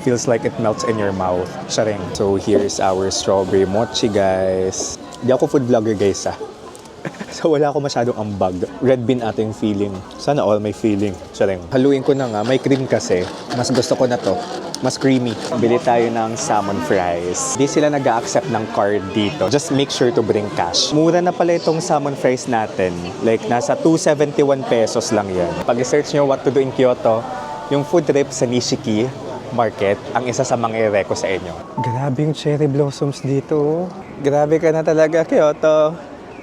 Feels like it melts in your mouth. Sharing. So here's our strawberry mochi, guys. Di ako food vlogger, guys, ah. So wala ako masyadong ambag. Red bean ating feeling. Sana all may feeling. Sharing. Haluin ko na nga. May cream kasi. Mas gusto ko na to. Mas creamy. Bili tayo ng salmon fries. Di sila nag-a-accept ng card dito. Just make sure to bring cash. Mura na pala itong salmon fries natin. Like, nasa 271 pesos lang yan. Pag-search nyo what to do in Kyoto, yung food trip sa Nishiki Market, ang isa sa mga i-reco sa inyo. Grabe yung cherry blossoms dito. Grabe ka na talaga, Kyoto.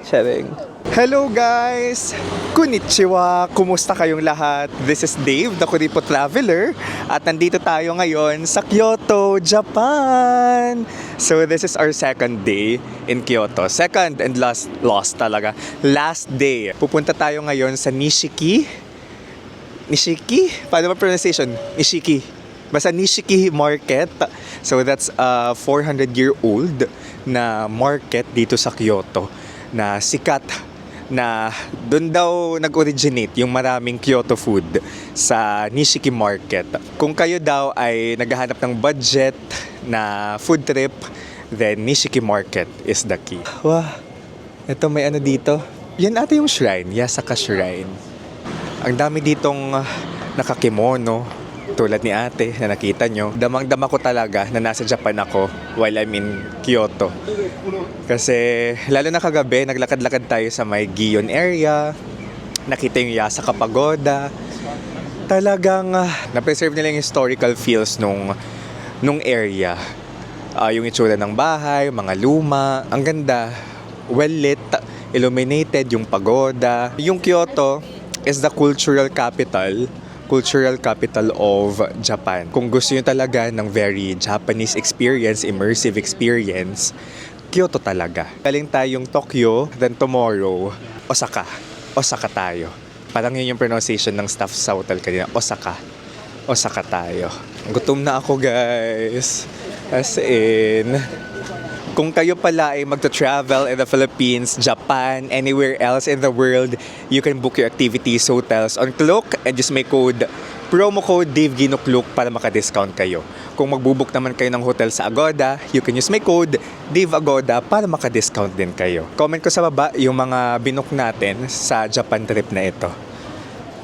Sharing. Hello guys! Konnichiwa! Kumusta kayong lahat? This is Dave, the Kuripo Traveler. At nandito tayo ngayon sa Kyoto, Japan! So this is our second day in Kyoto. Second and last talaga. Last day. Pupunta tayo ngayon sa Nishiki. Nishiki? Paano ba pronunciation? Nishiki. Basta Nishiki Market. So that's a 400-year-old na market dito sa Kyoto na sikat na doon daw nag-originate yung maraming Kyoto food sa Nishiki Market. Kung kayo daw ay naghahanap ng budget na food trip, then Nishiki Market is the key. Wow, ito may ano dito. Yan ata yung shrine, Yasaka Shrine. Ang dami ditong nakakimono, tulad ni ate na nakita nyo. Damang-dama ko talaga na nasa Japan ako while I'm in Kyoto. Kasi lalo na kagabi, naglakad-lakad tayo sa may Gion area. Nakita yung Yasaka Pagoda. Talagang na-preserve nila yung historical feels nung area. Yung itsura ng bahay, mga luma. Ang ganda. Well-lit, illuminated yung pagoda. Yung Kyoto is the cultural capital of Japan. Kung gusto nyo talaga ng very Japanese experience, immersive experience, Kyoto talaga. Galing tayong Tokyo, then tomorrow, Osaka. Osaka tayo. Parang yun yung pronunciation ng staff sa hotel kanina. Osaka. Osaka tayo. Gutom na ako, guys. As in, kung kayo pala ay magta-travel in the Philippines, Japan, anywhere else in the world, you can book your activities, hotels on Klook and just make promo code DaveGinoKlook para maka-discount kayo. Kung magbubook naman kayo ng hotel sa Agoda, you can use my code DaveAgoda para maka-discount din kayo. Comment ko sa baba yung mga binook natin sa Japan trip na ito.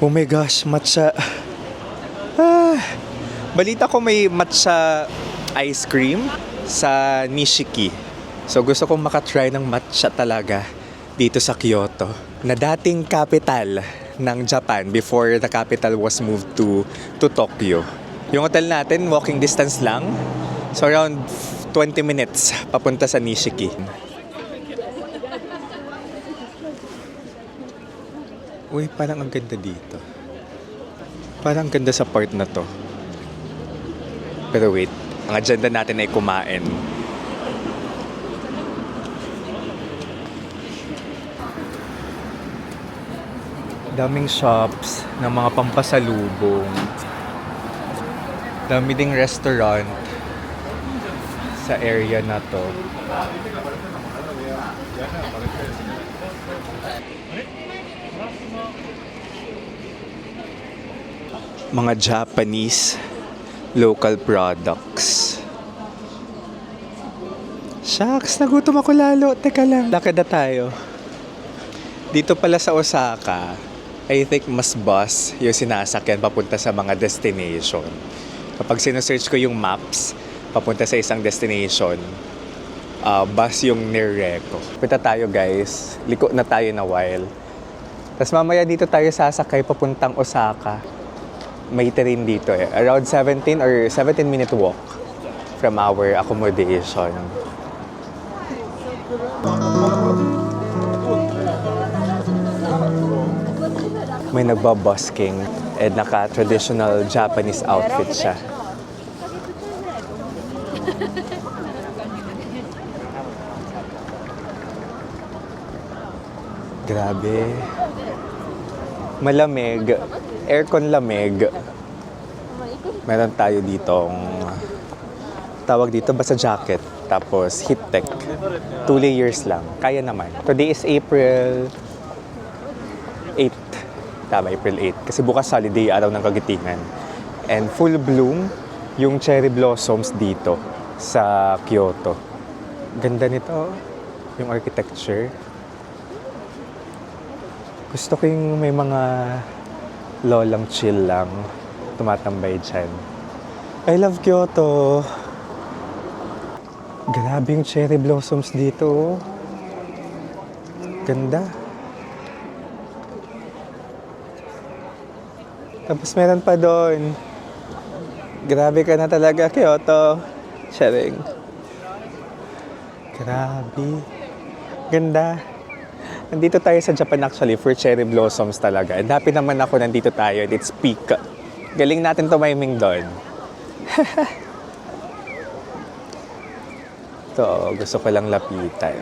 Oh my gosh, matcha. Balita ko may matcha ice cream sa Nishiki. So gusto kong makatry ng matcha talaga dito sa Kyoto, na dating capital ng Japan before the capital was moved to Tokyo. Yung hotel natin, walking distance lang. So around 20 minutes papunta sa Nishiki. Uy, parang ang ganda dito. Parang ang ganda sa part na to. Pero wait, ang agenda natin ay kumain. Daming shops ng mga pampasalubong. Dami ding restaurant sa area na to. Mga Japanese local products. Shucks, nagutom ako lalo. Teka lang, lakad na tayo. Dito pala sa Osaka, I think mas bus yung sinasakyan papunta sa mga destination. Kapag sinesearch ko yung maps, papunta sa isang destination, bus yung nire-reco. Punta tayo, guys. Liko na tayo na while. Tapos mamaya dito tayo sasakay papuntang Osaka. May train dito eh. Around 17 or 17-minute walk from our accommodation. May nagbabusking and naka-traditional Japanese outfit siya. Grabe. Malamig. Aircon lamig. Meron tayo ditong tawag dito basta jacket. Tapos heat tech. 2 layers lang. Kaya naman. Today is April 8. Tama, April 8. Kasi bukas holiday, araw ng Kagitingan. And full bloom yung cherry blossoms dito sa Kyoto. Ganda nito, yung architecture. Gusto ko yung may mga lolang chill lang tumatambay dyan. I love Kyoto. Grabe yung cherry blossoms dito. Ganda. Tapos meron pa doon. Grabe ka na talaga, Kyoto. Sharing. Grabe. Ganda. Nandito tayo sa Japan actually for cherry blossoms talaga. And happy naman ako nandito tayo at its peak. Galing natin tumiming doon. Ito, gusto ko lang lapitan.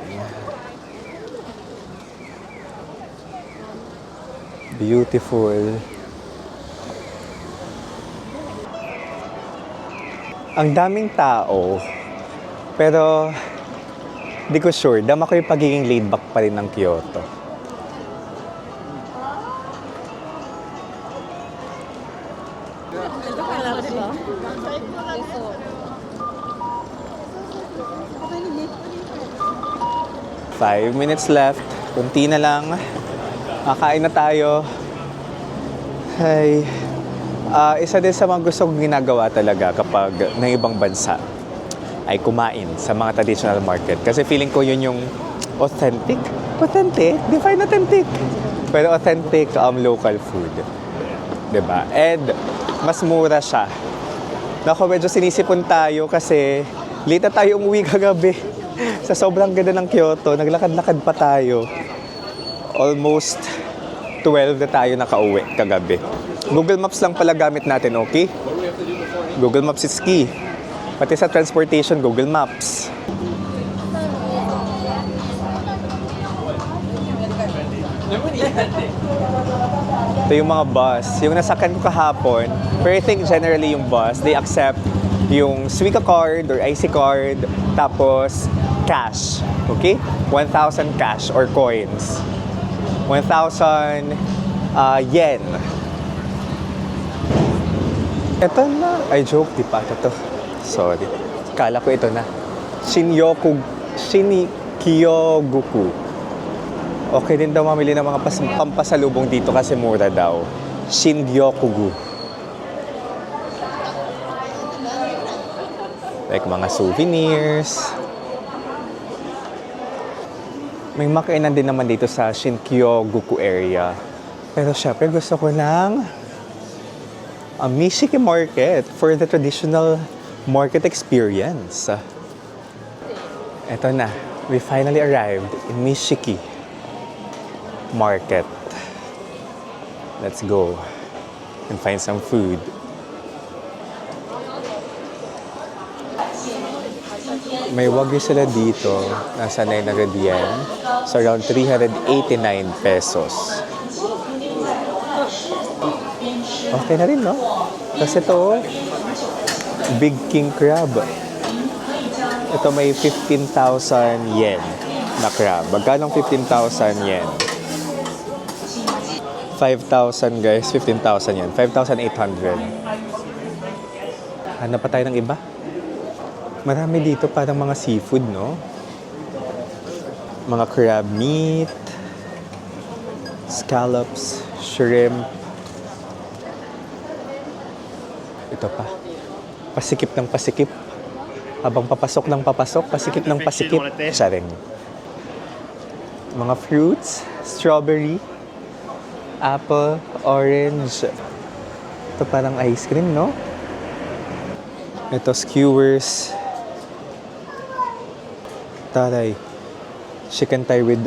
Beautiful. Ang daming tao, pero di ko sure, dama ko yung pagiging laid back pa rin ng Kyoto. Five minutes left. Kunti na lang. Kakain na tayo. Ay, isa din sa mga gusto kong ginagawa talaga kapag ng ibang bansa ay kumain sa mga traditional market. Kasi feeling ko yun yung authentic. Authentic? Define authentic. Pero authentic local food. Diba? And mas mura siya. Naku, medyo sinisipon tayo kasi late na tayo umuwi kagabi. Sa sobrang ganda ng Kyoto, naglakad-lakad pa tayo. Almost 12 na tayo nakauwi kagabi. Google Maps lang pala gamit natin, okay? Google Maps is key. Pati sa transportation, Google Maps. Ito yung mga bus. Yung nasakyan ko kahapon, pero I think generally yung bus, they accept yung Suica card or IC card, tapos cash. Okay? 1,000 cash or coins. 1,000 yen. Ito na. Ay, joke. Di pa ito. Sorry. Kala ko ito na. Shinkyoguku. Okay din daw mamili ng mga pampasalubong dito kasi mura daw. Shinkyoguku. Like mga souvenirs. May makainan din naman dito sa Shinkyoguku area. Pero syempre gusto ko ng Mishiki Market for the traditional market experience. Eto na, we finally arrived in Mishiki Market. Let's go and find some food. May wagyu sila dito, nasa 900 yen. So around 389 pesos. Okay na rin, no? Kasi ito, Big King Crab. Ito may 15,000 yen na crab. Magkano 15,000 yen? 5,000 guys, 15,000 yen. 5,800. Hanap pa tayo ng iba? Marami dito parang mga seafood, no? Mga crab meat, scallops, shrimp. Ito pa. Pasikip ng pasikip. Habang papasok ng papasok, pasikip ng pasikip. Saring. Mga fruits, strawberry, apple, orange. Ito parang ice cream, no? Ito, skewers. Taray. Chicken thigh with...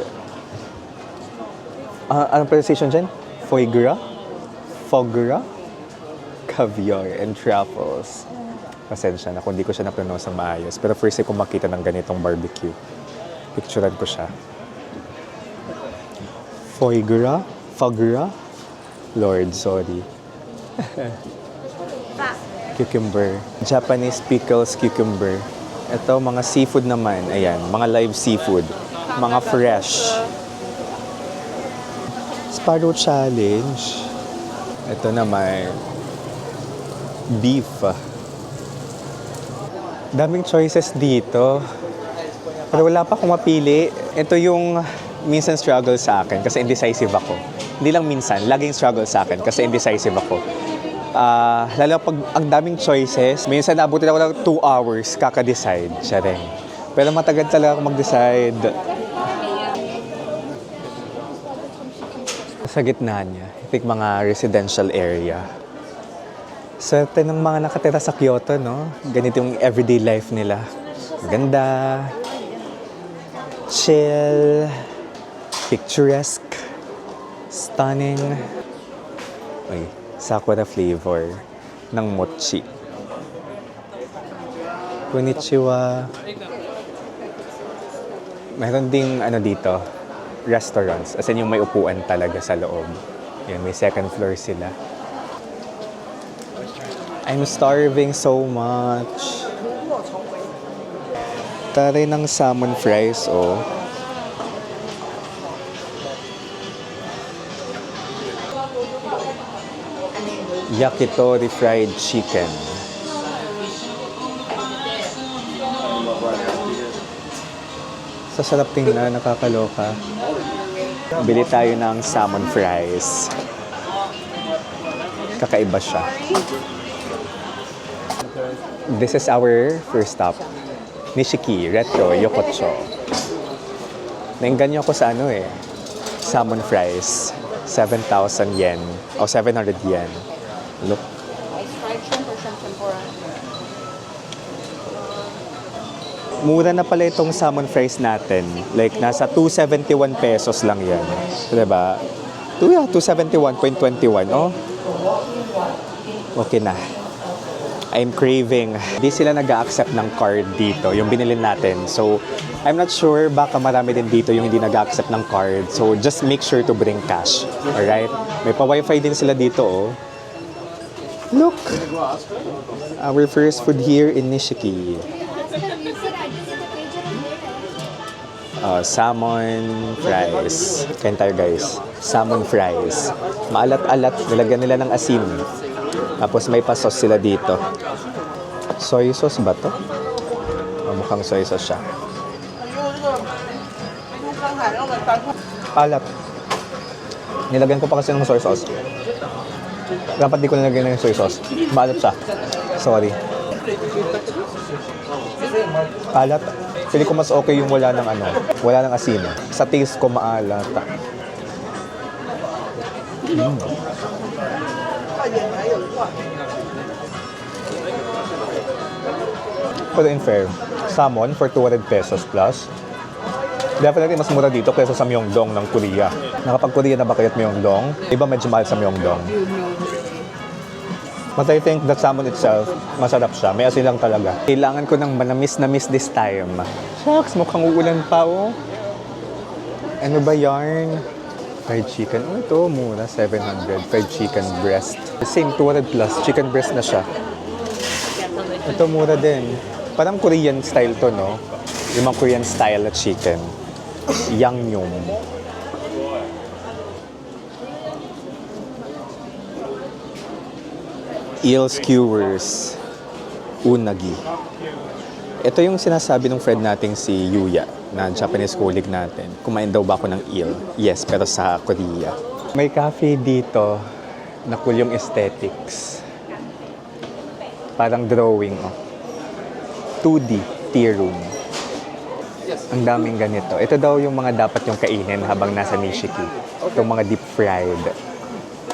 anong pronunciation dyan? Foie gras? Foie gras? Caviar and truffles. Pasensya na kung di ko siya na-pronounce ng maayos. Pero first time ko makita ng ganitong barbecue. Picturean ko siya. Foie gras? Foie gras? Lord, sorry. Cucumber. Japanese pickles cucumber. Ito, mga seafood naman. Ayan, mga live seafood. Mga fresh. Sparrow challenge. Ito na may beef. Daming choices dito. Pero wala pa akong mapili. Ito yung minsan struggle sa akin kasi indecisive ako. Hindi lang minsan, laging struggle sa akin kasi indecisive ako. Lalo pag ang daming choices, minsan naabutin ako ng 2 hours kaka-decide. Siya rin. Pero matagal talaga ako mag-decide. Sa gitna niya, I think mga residential area. Swerte ng mga nakatira sa Kyoto, no? Ganito yung everyday life nila. Ganda, chill, picturesque, stunning. Uy, sakura flavor ng mochi. Konnichiwa. Meron ding dito, restaurants. As in yung may upuan talaga sa loob. Yan, may second floor sila. I'm starving so much. Taray ng salmon fries, oh. Yakitori fried chicken. Sa sarap tingnan, nakakaloka. Bili tayo ng salmon fries. Kakaiba siya. This is our first stop. Nishiki, Retro, Yokocho. Nainganyo ako sa salmon fries. 7,000 yen. O 700 yen. Look. Ice fried shrimp or shrimp tempura? Mura na pala itong salmon fries natin. Like, nasa 271 pesos lang yan. Diba? 271.21. Oh. Okay na. I'm craving. Di sila nag-a-accept ng card dito, yung binili natin. So, I'm not sure, baka marami din dito yung hindi nag-a-accept ng card. So, just make sure to bring cash. Alright? May pa-wifi din sila dito, oh. Look! Our first food here in Nishiki. Salmon fries. Kain tayo, guys. Salmon fries. Maalat-alat. Nilagyan nila ng asin. Tapos may pa-sauce sila dito. Soy sauce ba to? Mukhang soy sauce siya. Alat. Nilagyan ko pa kasi ng soy sauce. Dapat di ko nilagyan ng soy sauce. Maalat siya. Sorry. Alat. Pili ko mas okay yung wala ng asin. Sa taste ko maalat. Pero in fair, salmon for 200 pesos plus. Definitely mas mura dito kaysa sa Myeongdong ng Korea. Nakapag-Korea na ba kayo at Myeongdong? Iba medyo mahal sa Myeongdong. But I think the salmon itself, masarap siya. May asin lang talaga. Kailangan ko ng manamis this time. Shucks, mukhang uulan pa, oh. Ano ba yarn? Fried chicken. Oh, ito, mura. 700. Fried chicken breast. The same, 200 plus. Chicken breast na siya. Ito, mura din. Parang Korean style to, no? Yung mga Korean style na chicken. Yangnyeom. Eel skewers. Unagi. Ito yung sinasabi ng friend nating si Yuya, na Japanese colleague natin. Kumain daw ba ako ng eel? Yes, pero sa Korea. May cafe dito na cool yung aesthetics. Parang drawing, oh. 2D tea room. Ang daming ganito. Ito daw yung mga dapat yung kainin habang nasa Nishiki. Itong mga deep fried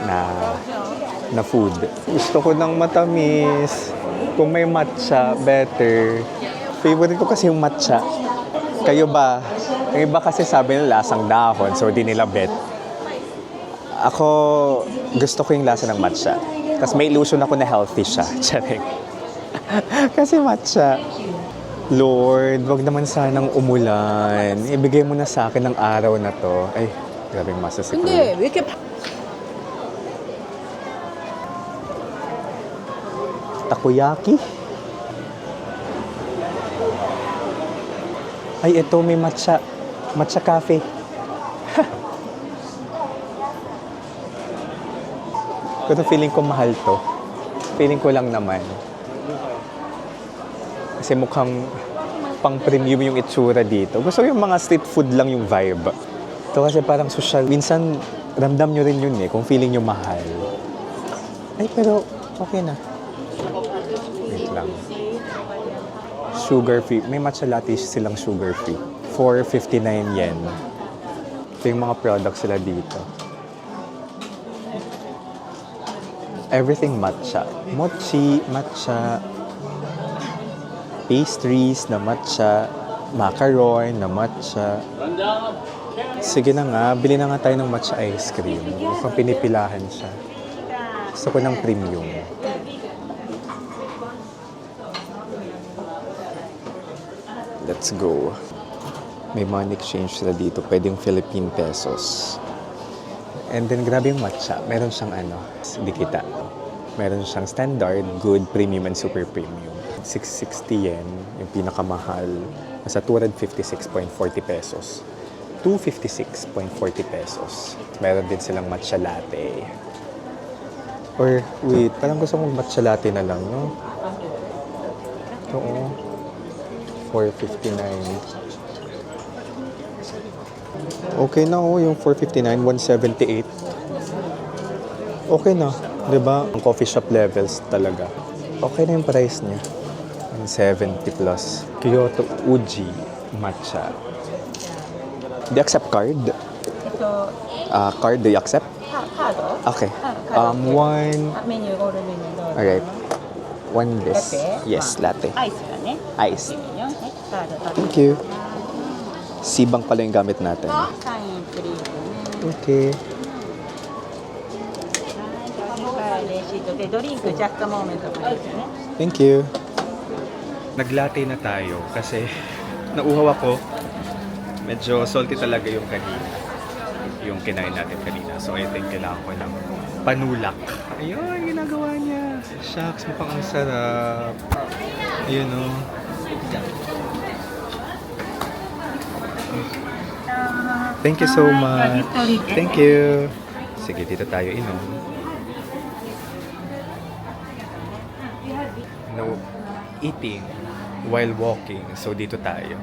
na food. Gusto ko ng matamis. Kung may matcha, better. Favorite ko kasi yung matcha. Kayo ba? Yung iba kasi sabi nila lasang dahon, so di nila bet. Ako, gusto ko yung lasa ng matcha. Tapos may illusion ako na healthy siya. Charing. Kasi matcha. Lord, wag naman sanang umulan. Ibigay mo na sa akin ng araw na to. Ay, grabe yung masa si Kuya. Hindi, Takoyaki. Ay, ito may matcha. Matcha cafe. Pero feeling ko mahal to. Feeling ko lang naman. Kasi mukhang pang-premium yung itsura dito. Gusto ko yung mga street food lang yung vibe. Ito kasi parang social. Minsan, ramdam nyo rin yun eh, kung feeling nyo mahal. Ay, pero okay na. Wait lang. Sugar free. May matcha latte silang sugar free. 459 yen. Ito yung mga products sila dito. Everything matcha. Mochi, matcha, pastries na matcha, macaron na matcha. Sige na nga, bili na nga tayo ng matcha ice cream. Mukhang pinipilahan siya. Gusto ko ng premium. Let's go. May money exchange sila dito. Pwedeng Philippine pesos. And then, grabe yung matcha. Meron siyang di kita. Meron siyang standard, good, premium, and super premium. 660 yen, yung pinakamahal. Nasa 256.40 pesos. 256.40 pesos. Meron din silang matcha latte. Or, wait, parang gusto mong matcha latte na lang, no? Oo. 459. Okay na yung 459, 178. Okay na, 'di ba? Ang coffee shop levels talaga. Okay na yung price niya. 170 plus. Kyoto Uji matcha. Do you accept card? Card, do you accept? カード Okay. カード One. メニュー、オールメニューどうぞ。 Alright. One this. Latte? Yes, latte. アイスがね。 Ice. メニューね。カードと Thank you. Sibang pala yung gamit natin. サインプリーズね。 Okay. はい、レシートでドリンクジャストモーメントプリーズね。 Thank you. Naglatte na tayo kasi nauhaw ako. Medyo salty talaga yung kanina. Yung kinain natin kanina. So I think kailangan ko ng panulak. Ayun, ginagawa niya. Shucks, mukhang ang sarap. Ayun o. Thank you so much. Thank you. Sige, dito tayo inom. No eating while walking. So, dito tayo.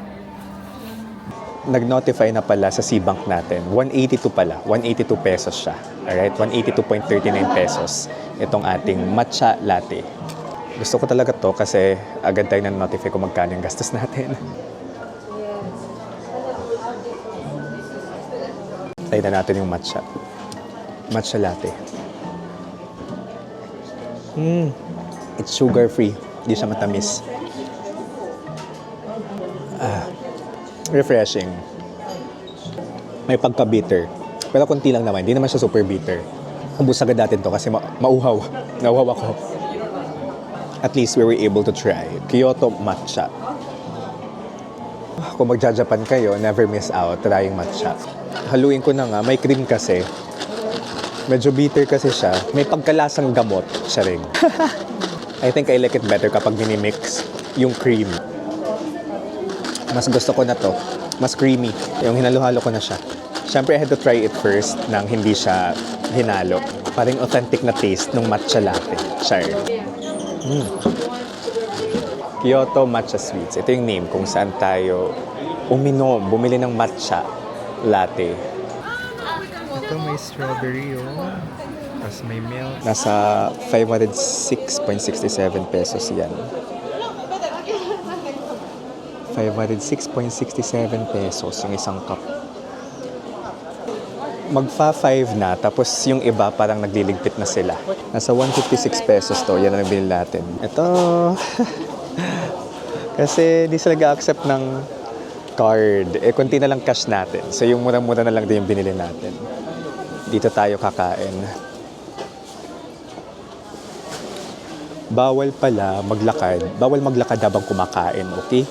Nag-notify na pala sa C-Bank natin. 182 pala. 182 pesos siya. Alright? 182.39 pesos. Itong ating matcha latte. Gusto ko talaga to kasi agad tayo na-notify kung magkano yung gastos natin. Try na natin yung matcha. Matcha latte. It's sugar-free. Hindi siya matamis. Refreshing. May pagka-bitter. Pero konti lang naman. Hindi naman siya super bitter. Ubus agad natin to kasi mauhaw. Nauhaw ako. At least we were able to try. Kyoto matcha. Kung magja-Japan kayo, never miss out trying matcha. Haluin ko na nga. May cream kasi. Medyo bitter kasi siya. May pagkalasang gamot. Siya rin. I think I like it better kapag minimix yung cream. Mas gusto ko na to. Mas creamy. Yung hinalo-halo ko na siya. Siyempre, I had to try it first nang hindi siya hinalo. Parang authentic na taste ng matcha latte. Sure. Kyoto Matcha Sweets. Ito yung name kung saan tayo uminom, bumili ng matcha latte. Ito may strawberry, Tapos may milk. Nasa 506.67 pesos yan. 506.67 pesos yung isang cup. Magfa-5 na, tapos yung iba parang nagliligpit na sila. Nasa 156 pesos to, yan ang nabili natin. Ito, kasi di sila ga-accept ng card. Kunti na lang cash natin. So yung mura-mura na lang din yung binili natin. Dito tayo kakain. Bawal maglakad habang kumakain, okay?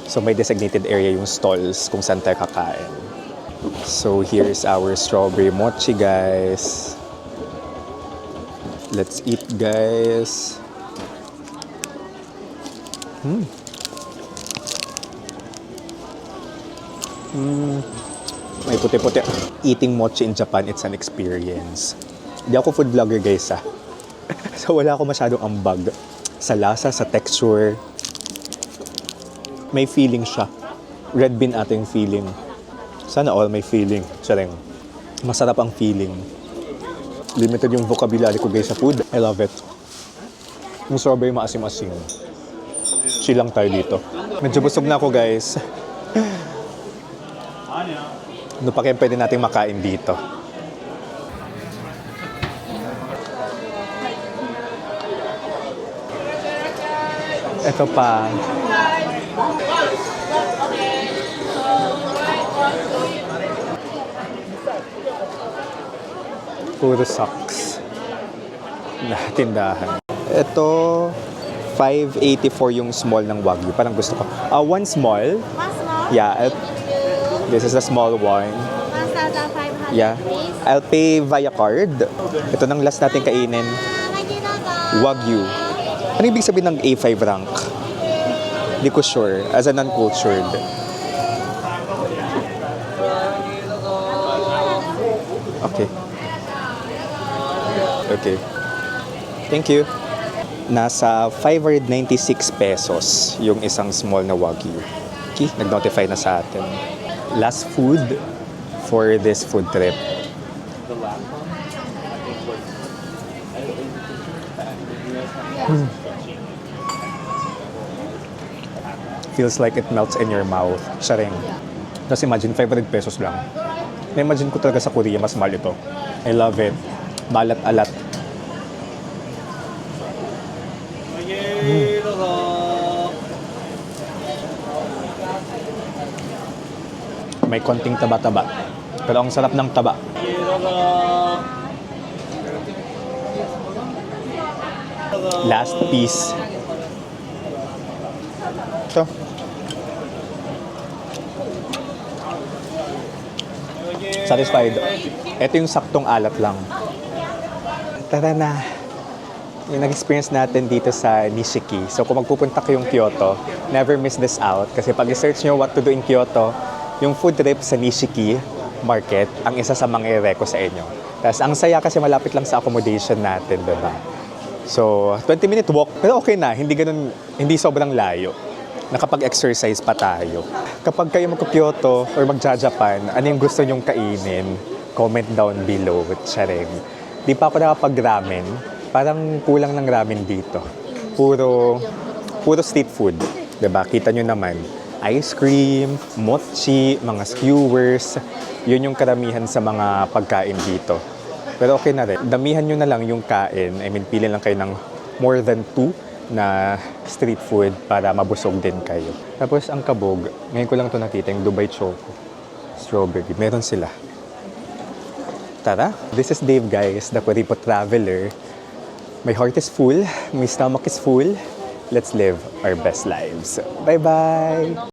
So may designated area yung stalls kung saan tayo kakain. So here's our strawberry mochi, guys. Let's eat, guys. May puti-puti. Eating mochi in Japan, it's an experience. Di ako food vlogger guys So wala ako masyadong ambag sa lasa, sa texture. May feeling siya. Red bean ating feeling. Sana all may feeling. Charing. Masarap ang feeling. Limited yung vocabulary ko guys sa food. I love it. Yung strawberry maasim-asim. Chill lang tayo dito. Medyo busog na ako guys. Ano pa kaya pwede nating makain dito? Ito pa. Puro socks. Na tindahan. Ito, 584 yung small ng Wagyu. Parang gusto ko. One small. One small? Yeah. This is the small one. 1,500 Yeah. please. I'll pay via card. Ito nang last natin kainin. Wagyu. Ano ibig sabihin ng A5 rank? Hindi ko sure. As a non-cultured. Okay. Okay. Thank you. Nasa 596 pesos yung isang small na Wagyu. Okay, nag-notify na sa atin. Last food for this food trip. Feels like it melts in your mouth. Sharing. Tapos imagine, 500 pesos lang. Na-imagine ko talaga sa Korea, mas mahal ito. I love it. Balat-alat. May konting taba-taba. Pero ang sarap ng taba. Last piece. Ito. Satisfied. Ito yung saktong alat lang. Tara na. Yung nag-experience natin dito sa Nishiki. So kung magpupunta kayong Kyoto, never miss this out. Kasi pag i-search nyo what to do in Kyoto, yung food trip sa Nishiki Market, ang isa sa mga i-reco sa inyo. Tapos ang saya kasi malapit lang sa accommodation natin, diba? So, 20-minute walk. Pero okay na, hindi sobrang layo. Nakapag-exercise pa tayo. Kapag kayo mag-Kyoto or mag-Japan, ano yung gusto nyong kainin? Comment down below. Charing. Di pa ako nakapag-ramen. Parang kulang ng ramen dito. Puro street food. Diba? Kita nyo naman. Ice cream, mochi, mga skewers. Yun yung karamihan sa mga pagkain dito. Pero okay na rin. Damihan nyo na lang yung kain. I mean, pili lang kayo ng more than 2 na street food para mabusog din kayo. Tapos ang kabog, ngayon ko lang ito nakita, yung Dubai Choco. Strawberry. Meron sila. Tara. This is Dave guys, the Kuripo Traveler. My heart is full. My stomach is full. Let's live our best lives. Bye-bye!